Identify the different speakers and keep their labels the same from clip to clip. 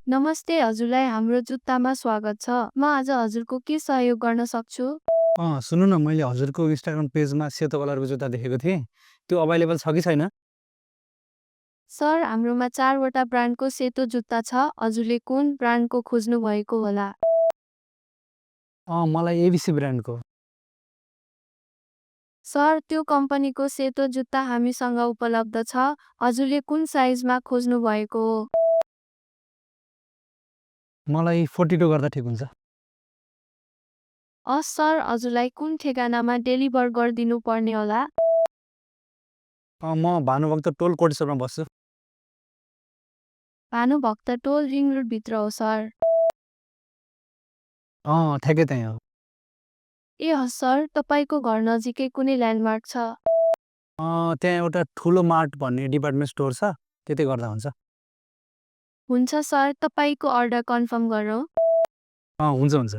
Speaker 1: नमस्ते हजुरलाई हाम्रो जुत्तामा स्वागत छ। म आज हजुरको के सहयोग गर्न सक्छु?
Speaker 2: सुन्नु न मैले हजुरको इन्स्टाग्राम पेजमा सेतो कलरको जुत्ता देखेको थिएँ। त्यो अभाइलेबल छ कि छैन?
Speaker 1: सर, हाम्रोमा 4 वटा ब्रान्डको सेतो जुत्ता छ। हजुरले कुन ब्रान्डको खोज्नु भएको होला?
Speaker 2: मलाई एबिसी ब्रान्डको।
Speaker 1: सर, त्यो कम्पनीको सेतो जुत्ता हामीसँग उपलब्ध छ। हजुरले कुन साइजमा खोज्नु भएको हो?
Speaker 2: मलाई 42 गर्दा ठिक हुन्छ।
Speaker 1: सर, हजुरलाई कुन ठेगानामा डेलिभर गरिदिनु पर्ने होला?
Speaker 2: म भानुभक्त टोल कोटेश्वरमा बस्छु।
Speaker 1: भानुभक्त टोल रिङ रोडभित्र हो सर।
Speaker 2: ठ्याक्कै त्यहीँ हो।
Speaker 1: सर, तपाईँको घर नजिकै कुनै ल्यान्डमार्क छ?
Speaker 2: त्यहाँ एउटा ठुलो मार्ट भन्ने डिपार्टमेन्ट स्टोर छ, त्यतै गर्दा हुन्छ।
Speaker 1: हुन्छ सर, तपाईँको अर्डर कन्फर्म गरौँ?
Speaker 2: हुन्छ हुन्छ।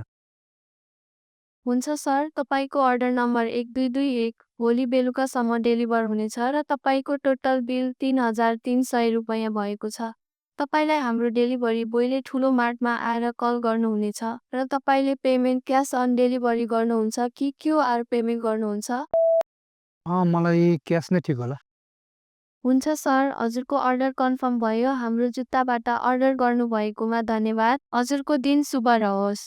Speaker 1: हुन्छ सर, तपाईँको अर्डर नम्बर 1221 भोलि बेलुकासम्म डेलिभर हुनेछ र तपाईँको टोटल बिल 3,300 रुपैयाँ भएको छ। तपाईँलाई हाम्रो डेलिभरी बोयले ठुलो मार्टमा आएर कल गर्नुहुनेछ र तपाईँले पेमेन्ट क्यास अन डेलिभरी गर्नुहुन्छ कि क्युआर पेमेन्ट गर्नुहुन्छ?
Speaker 2: मलाई क्यास नै ठिक होला।
Speaker 1: हुन्छ सर, हजुरको अर्डर कन्फर्म भयो। हाम्रो जुत्ताबाट अर्डर गर्नुभएकोमा धन्यवाद। हजुरको दिन शुभ रहोस्।